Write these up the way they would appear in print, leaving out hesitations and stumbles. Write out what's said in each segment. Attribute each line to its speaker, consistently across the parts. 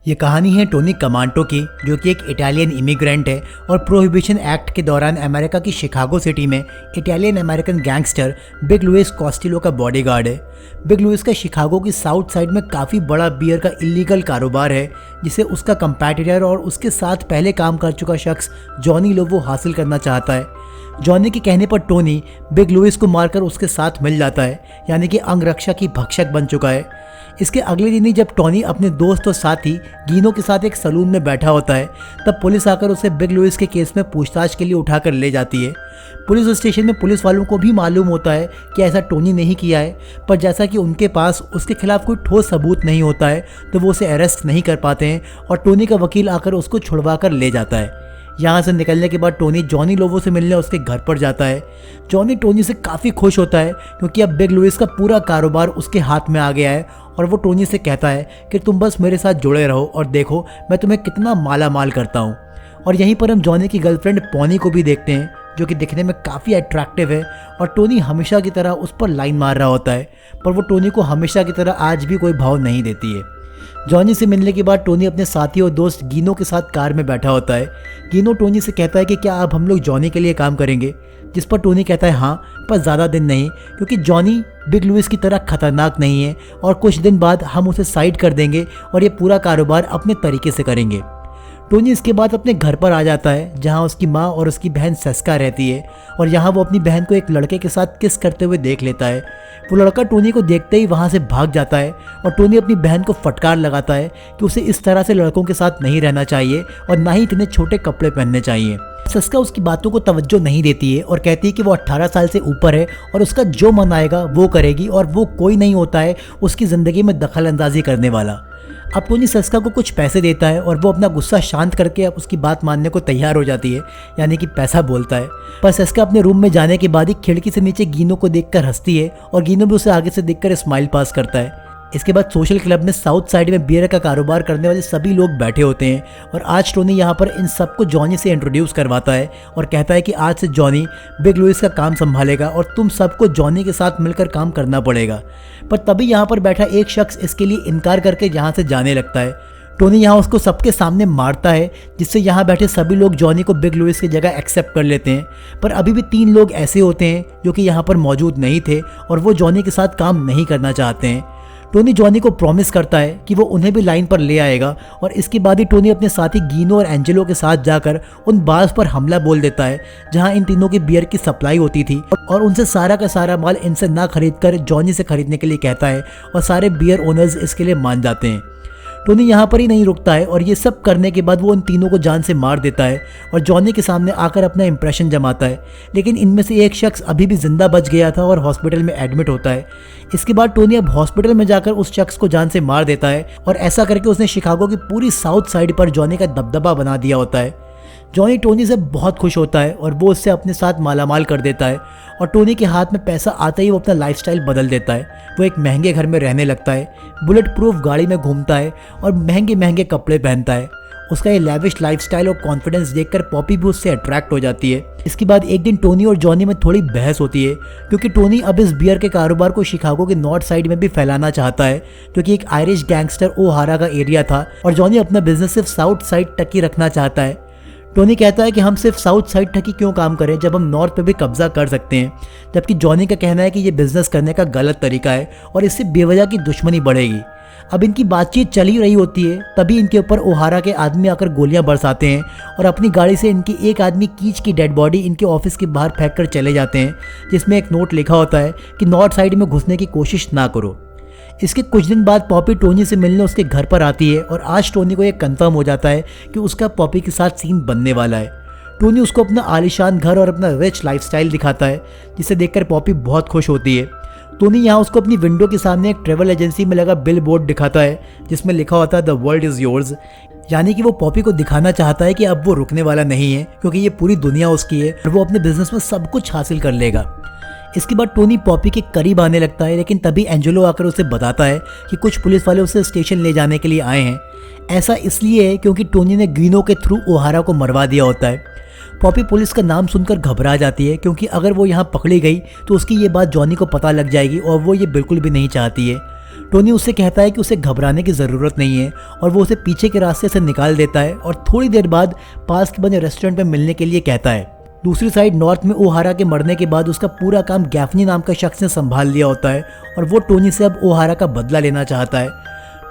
Speaker 1: ये कहानी है टोनी कमांटो की, जो कि एक इटालियन इमिग्रेंट है और प्रोहिबिशन एक्ट के दौरान अमेरिका की शिकागो सिटी में Italian American gangster Big Louis Costillo का बॉडीगार्ड है। बिग लुइस का शिकागो की साउथ साइड में काफ़ी बड़ा बियर का इलीगल कारोबार है, जिसे उसका कंपैटिटर और उसके साथ पहले काम कर चुका शख्स जॉनी लोवो हासिल करना चाहता है। जॉनी के कहने पर टोनी बिग लुइस को मारकर उसके साथ मिल जाता है, यानी कि अंगरक्षा की भक्षक बन चुका है। इसके अगले दिन ही जब टोनी अपने दोस्त और साथी गीनो के साथ एक सलून में बैठा होता है, तब पुलिस आकर उसे बिग लुइस के केस में पूछताछ के लिए उठाकर ले जाती है। पुलिस स्टेशन में पुलिस वालों को भी मालूम होता है कि ऐसा टोनी नहीं किया है, पर जैसा कि उनके पास उसके खिलाफ कोई ठोस सबूत नहीं होता है, तो वो उसे अरेस्ट नहीं कर पाते हैं और टोनी का वकील आकर उसको छुड़वा कर ले जाता है। यहाँ से निकलने के बाद टोनी जॉनी लोवो से मिलने उसके घर पर जाता है। जॉनी टोनी से काफ़ी खुश होता है, क्योंकि अब बिग लुइस का पूरा कारोबार उसके हाथ में आ गया है और वो टोनी से कहता है कि तुम बस मेरे साथ जुड़े रहो और देखो मैं तुम्हें कितना माला माल करता हूँ। और यहीं पर हम जॉनी की गर्लफ्रेंड पॉनी को भी देखते हैं, जो कि दिखने में काफ़ी अट्रैक्टिव है और टोनी हमेशा की तरह उस पर लाइन मार रहा होता है, पर वो टोनी को हमेशा की तरह आज भी कोई भाव नहीं देती है। जॉनी से मिलने के बाद टोनी अपने साथी और दोस्त गीनो के साथ कार में बैठा होता है। गीनो टोनी से कहता है कि क्या अब हम लोग जॉनी के लिए काम करेंगे, जिस पर टोनी कहता है हाँ, पर ज़्यादा दिन नहीं, क्योंकि जॉनी बिग लुइस की तरह खतरनाक नहीं है और कुछ दिन बाद हम उसे साइड कर देंगे और ये पूरा कारोबार अपने तरीके से करेंगे। टोनी इसके बाद अपने घर पर आ जाता है, जहाँ उसकी माँ और उसकी बहन सेस्का रहती है, और यहाँ वो अपनी बहन को एक लड़के के साथ किस करते हुए देख लेता है। वो लड़का टोनी को देखते ही वहाँ से भाग जाता है और टोनी अपनी बहन को फटकार लगाता है कि उसे इस तरह से लड़कों के साथ नहीं रहना चाहिए और ना ही इतने छोटे कपड़े पहनने चाहिए। सेस्का उसकी बातों को तवज्जो नहीं देती है और कहती है कि वो 18 साल से ऊपर है और उसका जो मन आएगा वो करेगी और वो कोई नहीं होता है उसकी ज़िंदगी में दखल अंदाजी करने वाला। अब टोनी सेस्का को कुछ पैसे देता है और वो अपना गुस्सा शांत करके अब उसकी बात मानने को तैयार हो जाती है, यानी कि पैसा बोलता है। पर सेस्का अपने रूम में जाने के बाद ही खिड़की से नीचे गीनो को देखकर हंसती है और गीनो भी उसे आगे से देखकर स्माइल पास करता है। इसके बाद सोशल क्लब में साउथ साइड में बियर का कारोबार करने वाले सभी लोग बैठे होते हैं और आज टोनी यहाँ पर इन सबको जॉनी से इंट्रोड्यूस करवाता है और कहता है कि आज से जॉनी बिग लुइस का काम संभालेगा और तुम सबको जॉनी के साथ मिलकर काम करना पड़ेगा। पर तभी यहाँ पर बैठा एक शख्स इसके लिए इनकार करके यहाँ से जाने लगता है। टोनी यहाँ उसको सबके सामने मारता है, जिससे यहाँ बैठे सभी लोग जॉनी को बिग लुइस की जगह एक्सेप्ट कर लेते हैं। पर अभी भी 3 लोग ऐसे होते हैं जो कि यहाँ पर मौजूद नहीं थे और वो जॉनी के साथ काम नहीं करना चाहते हैं। टोनी जॉनी को प्रॉमिस करता है कि वो उन्हें भी लाइन पर ले आएगा और इसके बाद ही टोनी अपने साथी गीनो और एंजेलो के साथ जाकर उन बार्स पर हमला बोल देता है, जहां इन तीनों की बियर की सप्लाई होती थी, और उनसे सारा का सारा माल इनसे ना खरीदकर जॉनी से खरीदने के लिए कहता है और सारे बियर ओनर्स इसके लिए मान जाते हैं। टोनी यहाँ पर ही नहीं रुकता है और ये सब करने के बाद वो उन तीनों को जान से मार देता है और जॉनी के सामने आकर अपना इंप्रेशन जमाता है। लेकिन इनमें से एक शख्स अभी भी जिंदा बच गया था और हॉस्पिटल में एडमिट होता है। इसके बाद टोनी अब हॉस्पिटल में जाकर उस शख्स को जान से मार देता है और ऐसा करके उसने शिकागो की पूरी साउथ साइड पर जॉनी का दबदबा बना दिया होता है। जॉनी टोनी से बहुत खुश होता है और वो उससे अपने साथ मालामाल कर देता है और टोनी के हाथ में पैसा आते ही वो अपना लाइफस्टाइल बदल देता है। वो एक महंगे घर में रहने लगता है, बुलेट प्रूफ गाड़ी में घूमता है और महंगे महंगे कपड़े पहनता है। उसका ये लैविश लाइफस्टाइल और कॉन्फिडेंस देखकर पॉपी भी उससे अट्रैक्ट हो जाती है। इसके बाद एक दिन टोनी और जॉनी में थोड़ी बहस होती है, क्योंकि टोनी अब इस बियर के कारोबार को शिकागो के नॉर्थ साइड में भी फैलाना चाहता है, क्योंकि एक आयरिश गैंगस्टर ओहारा का एरिया था, और जॉनी अपना बिजनेस सिर्फ साउथ साइड तक ही रखना चाहता है। टोनी कहता है कि हम सिर्फ साउथ साइड तक ही क्यों काम करें जब हम नॉर्थ पे भी कब्जा कर सकते हैं, जबकि जॉनी का कहना है कि ये बिजनेस करने का गलत तरीका है और इससे बेवजह की दुश्मनी बढ़ेगी। अब इनकी बातचीत चल ही रही होती है, तभी इनके ऊपर ओहारा के आदमी आकर गोलियां बरसाते हैं और अपनी गाड़ी से इनकी एक आदमी कीच की डेड बॉडी इनके ऑफिस के बाहर फेंक कर चले जाते हैं, जिसमें एक नोट लिखा होता है कि नॉर्थ साइड में घुसने की कोशिश ना करो। इसके कुछ दिन बाद पॉपी टोनी से मिलने उसके घर पर आती है और आज टोनी को ये कंफर्म हो जाता है कि उसका पॉपी के साथ सीन बनने वाला है। टोनी उसको अपना आलीशान घर और अपना रिच लाइफस्टाइल दिखाता है, जिसे देखकर पॉपी बहुत खुश होती है। टोनी यहाँ उसको अपनी विंडो के सामने एक ट्रेवल एजेंसी में लगा बिल बोर्ड दिखाता है, जिसमें लिखा होता है द वर्ल्ड इज़ योर्स, यानी कि वो पॉपी को दिखाना चाहता है कि अब वो रुकने वाला नहीं है, क्योंकि ये पूरी दुनिया उसकी है और वो अपने बिजनेस में सब कुछ हासिल कर लेगा। इसके बाद टोनी पॉपी के करीब आने लगता है, लेकिन तभी एंजेलो आकर उसे बताता है कि कुछ पुलिस वाले उसे स्टेशन ले जाने के लिए आए हैं। ऐसा इसलिए है क्योंकि टोनी ने गीनो के थ्रू ओहारा को मरवा दिया होता है। पॉपी पुलिस का नाम सुनकर घबरा जाती है, क्योंकि अगर वो यहाँ पकड़ी गई तो उसकी ये बात जॉनी को पता लग जाएगी और वो ये बिल्कुल भी नहीं चाहती है। टोनी उससे कहता है कि उसे घबराने की ज़रूरत नहीं है और वो उसे पीछे के रास्ते से निकाल देता है और थोड़ी देर बाद पास के बने रेस्टोरेंट में मिलने के लिए कहता है। दूसरी साइड नॉर्थ में ओहारा के मरने के बाद उसका पूरा काम गैफनी नाम का शख्स ने संभाल लिया होता है और वो टोनी से अब ओहारा का बदला लेना चाहता है।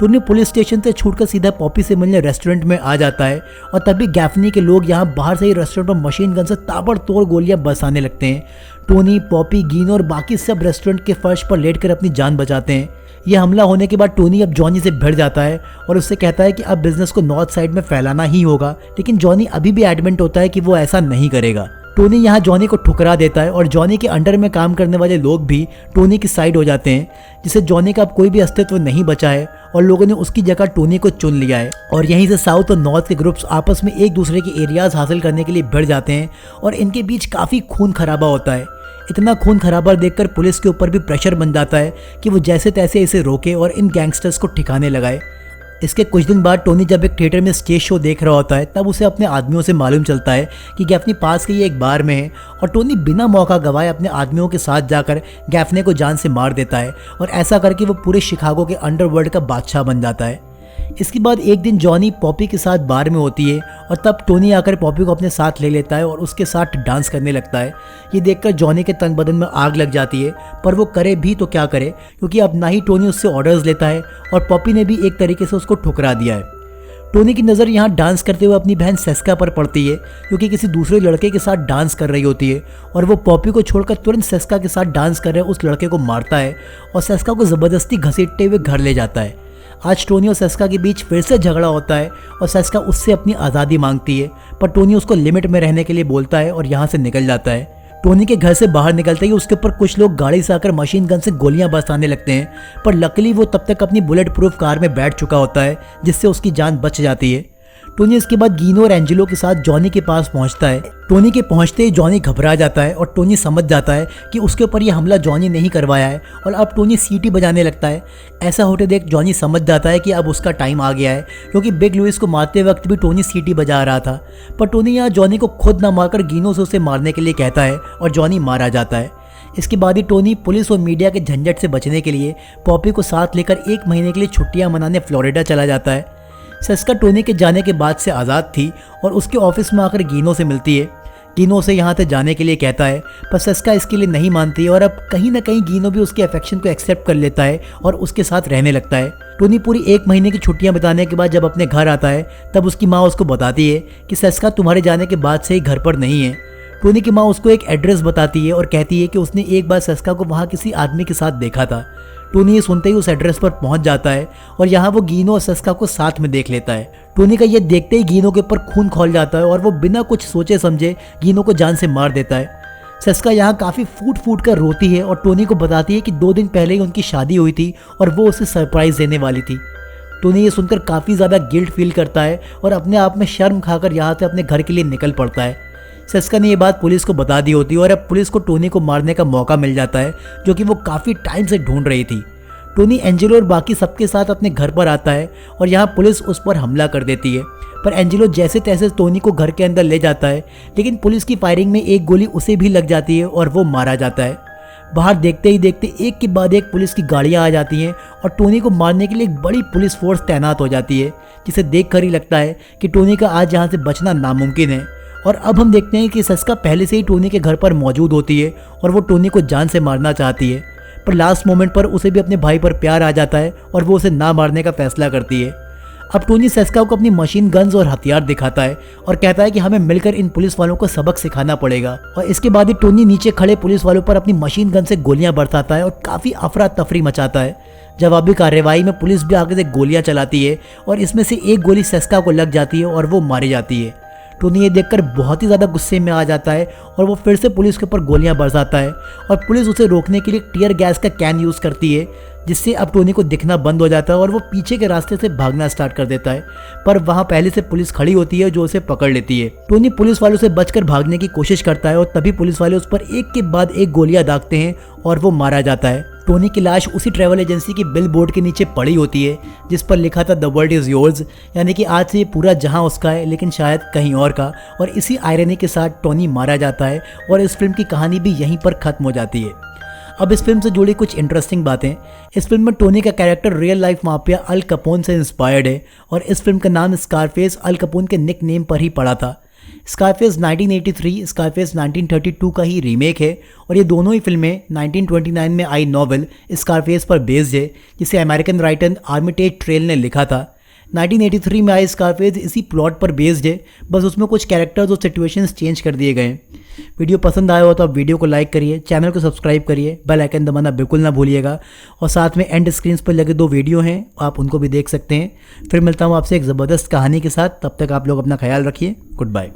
Speaker 1: टोनी पुलिस स्टेशन से छूटकर सीधा पॉपी से मिलने रेस्टोरेंट में आ जाता है और तभी गैफनी के लोग यहाँ बाहर से ही रेस्टोरेंट पर मशीन गन से ताबड़तोड़ गोलियां बरसाने लगते हैं। टोनी, पॉपी, गीनो और बाकी सब रेस्टोरेंट के फर्श पर लेटकर अपनी जान बचाते हैं। यह हमला होने के बाद टोनी अब जॉनी से भिड़ जाता है और उससे कहता है कि अब बिजनेस को नॉर्थ साइड में फैलाना ही होगा, लेकिन जॉनी अभी भी एडमेंट होता है कि वो ऐसा नहीं करेगा। टोनी यहाँ जॉनी को ठुकरा देता है और जॉनी के अंडर में काम करने वाले लोग भी टोनी की साइड हो जाते हैं, जिससे जॉनी का अब कोई भी अस्तित्व नहीं बचा है और लोगों ने उसकी जगह टोनी को चुन लिया है। और यहीं से साउथ और नॉर्थ के ग्रुप्स आपस में एक दूसरे के एरियाज हासिल करने के लिए भिड़ जाते हैं और इनके बीच काफ़ी खून खराबा होता है। इतना खून खराबा देखकर पुलिस के ऊपर भी प्रेशर बन जाता है कि वो जैसे तैसे इसे रोके और इन गैंगस्टर्स को ठिकाने लगाए। इसके कुछ दिन बाद टोनी जब एक थिएटर में स्टेज शो देख रहा होता है तब उसे अपने आदमियों से मालूम चलता है कि गैफनी पास के ही एक बार में है और टोनी बिना मौका गवाए अपने आदमियों के साथ जाकर गैफने को जान से मार देता है और ऐसा करके वो पूरे शिकागो के अंडरवर्ल्ड का बादशाह बन जाता है। इसके बाद एक दिन जॉनी पॉपी के साथ बार में होती है और तब टोनी आकर पॉपी को अपने साथ ले लेता है और उसके साथ डांस करने लगता है। ये देखकर जॉनी के तन बदन में आग लग जाती है, पर वो करे भी तो क्या करे, क्योंकि अब ना ही टोनी उससे ऑर्डर्स लेता है और पॉपी ने भी एक तरीके से उसको ठुकरा दिया है। टोनी की नज़र यहाँ डांस करते हुए अपनी बहन सेस्का पर पड़ती है, क्योंकि किसी दूसरे लड़के के साथ डांस कर रही होती है और वो पॉपी को छोड़कर तुरंत सेस्का के साथ डांस कर रहे उस लड़के को मारता है और सेस्का को ज़बरदस्ती घसीटते हुए घर ले जाता है। आज टोनी और सेस्का के बीच फिर से झगड़ा होता है और सेस्का उससे अपनी आज़ादी मांगती है, पर टोनी उसको लिमिट में रहने के लिए बोलता है और यहाँ से निकल जाता है। टोनी के घर से बाहर निकलते ही उसके ऊपर कुछ लोग गाड़ी से आकर मशीन गन से गोलियां बरसाने लगते हैं, पर लकीली वो तब तक अपनी बुलेट प्रूफ कार में बैठ चुका होता है, जिससे उसकी जान बच जाती है। टोनी इसके बाद गीनो और एंजेलो के साथ जॉनी के पास पहुंचता है। टोनी के पहुंचते ही जॉनी घबरा जाता है और टोनी समझ जाता है कि उसके ऊपर यह हमला जॉनी ने ही करवाया है और अब टोनी सीटी बजाने लगता है। ऐसा होते देख जॉनी समझ जाता है कि अब उसका टाइम आ गया है, क्योंकि बिग लुइस को मारते वक्त भी टोनी सीटी बजा रहा था। पर टोनी यहाँ जॉनी को खुद ना मारकर गीनो से उसे मारने के लिए कहता है और जॉनी मारा जाता है। इसके बाद ही टोनी पुलिस और मीडिया के झंझट से बचने के लिए पॉपी को साथ लेकर 1 महीने के लिए छुट्टियां मनाने फ्लोरिडा चला जाता है। सेस्का टोनी के जाने के बाद से आज़ाद थी और उसके ऑफिस में आकर गीनो से मिलती है। गीनो से यहाँ से जाने के लिए कहता है, पर सेस्का इसके लिए नहीं मानती और अब कहीं ना कहीं गीनो भी उसके अफेक्शन को एक्सेप्ट कर लेता है और उसके साथ रहने लगता है। टोनी पूरी 1 महीने की छुट्टियां बिताने के बाद जब अपने घर आता है तब उसकी माँ उसको बताती है कि सेस्का तुम्हारे जाने के बाद से ही घर पर नहीं है। टोनी की माँ उसको एक एड्रेस बताती है और कहती है कि उसने एक बार सेस्का को वहाँ किसी आदमी के साथ देखा था। टोनी ये सुनते ही उस एड्रेस पर पहुंच जाता है और यहाँ वो गीनो और सेस्का को साथ में देख लेता है। टोनी का ये देखते ही गीनो के ऊपर खून खौल जाता है और वो बिना कुछ सोचे समझे गीनो को जान से मार देता है। सेस्का यहाँ काफ़ी फूट फूट कर रोती है और टोनी को बताती है कि 2 दिन पहले ही उनकी शादी हुई थी और वो उसे सरप्राइज़ देने वाली थी। टोनी ये सुनकर काफ़ी ज़्यादा गिल्ट फील करता है और अपने आप में शर्म खाकर यहाँ से अपने घर के लिए निकल पड़ता है। सेस्का ने ये बात पुलिस को बता दी होती है और अब पुलिस को टोनी को मारने का मौका मिल जाता है, जो कि वो काफ़ी टाइम से ढूंढ रही थी। टोनी, एंजेलो और बाकी सबके साथ अपने घर पर आता है और यहाँ पुलिस उस पर हमला कर देती है, पर एंजेलो जैसे तैसे टोनी को घर के अंदर ले जाता है, लेकिन पुलिस की फायरिंग में एक गोली उसे भी लग जाती है और वो मारा जाता है। बाहर देखते ही देखते एक के बाद एक पुलिस की गाड़ियाँ आ जाती हैं और टोनी को मारने के लिए एक बड़ी पुलिस फोर्स तैनात हो जाती है, जिसे देख कर ही लगता है कि टोनी का आज यहाँ से बचना नामुमकिन है। और अब हम देखते हैं कि सेस्का पहले से ही टोनी के घर पर मौजूद होती है और वो टोनी को जान से मारना चाहती है, पर लास्ट मोमेंट पर उसे भी अपने भाई पर प्यार आ जाता है और वो उसे ना मारने का फैसला करती है। अब टोनी सेस्का को अपनी मशीन गन्स और हथियार दिखाता है और कहता है कि हमें मिलकर इन पुलिस वालों को सबक सिखाना पड़ेगा। और इसके बाद ही टोनी नीचे खड़े पुलिस वालों पर अपनी मशीन गन से गोलियां बरसाता है और काफ़ी अफरा तफरी मचाता है। जवाबी कार्रवाई में पुलिस भी आगे से गोलियां चलाती है और इसमें से एक गोली सेस्का को लग जाती है और वो मारी जाती है। टोनी ये देखकर बहुत ही ज़्यादा गुस्से में आ जाता है और वो फिर से पुलिस के ऊपर गोलियां बरसाता है और पुलिस उसे रोकने के लिए टियर गैस का कैन यूज़ करती है, जिससे अब टोनी को दिखना बंद हो जाता है और वो पीछे के रास्ते से भागना स्टार्ट कर देता है, पर वहाँ पहले से पुलिस खड़ी होती है जो उसे पकड़ लेती है। टोनी पुलिस वालों से बचकर भागने की कोशिश करता है और तभी पुलिस वाले उस पर एक के बाद एक गोलियां दागते हैं और वो मारा जाता है। टोनी की लाश उसी ट्रैवल एजेंसी की बिल बोर्ड के नीचे पड़ी होती है जिस पर लिखा था द वर्ल्ड इज़ योर्स, यानी कि आज से ये पूरा जहां उसका है लेकिन शायद कहीं और का। और इसी आयरनी के साथ टोनी मारा जाता है और इस फिल्म की कहानी भी यहीं पर ख़त्म हो जाती है। अब इस फिल्म से जुड़ी कुछ इंटरेस्टिंग बातें। इस फिल्म में टोनी का कैरेक्टर रियल लाइफ माफिया अल कपोन से इंस्पायर्ड है और इस फिल्म का नाम स्कारफेस अल कपोन के निक नेम पर ही पड़ा था। स्कारफेस 1983 स्कारफेस 1932 का ही रीमेक है और ये दोनों ही फिल्में 1929 में आई नॉवेल स्कारफेस पर बेस्ड है, जिसे अमेरिकन राइटर आर्मिटेज ट्रेल ने लिखा था। 1983 में आई स्कारफेस इसी प्लॉट पर बेस्ड है, बस उसमें कुछ कैरेक्टर्स और सिचुएशंस चेंज कर दिए गए। वीडियो पसंद आया हो तो आप वीडियो को लाइक करिए, चैनल को सब्सक्राइब करिए, बेल आइकन दबाना बिल्कुल ना भूलिएगा और साथ में एंड स्क्रीन्स पर लगे 2 वीडियो हैं, आप उनको भी देख सकते हैं। फिर मिलता हूँ आपसे एक ज़बरदस्त कहानी के साथ, तब तक आप लोग अपना ख्याल रखिए। Good bye.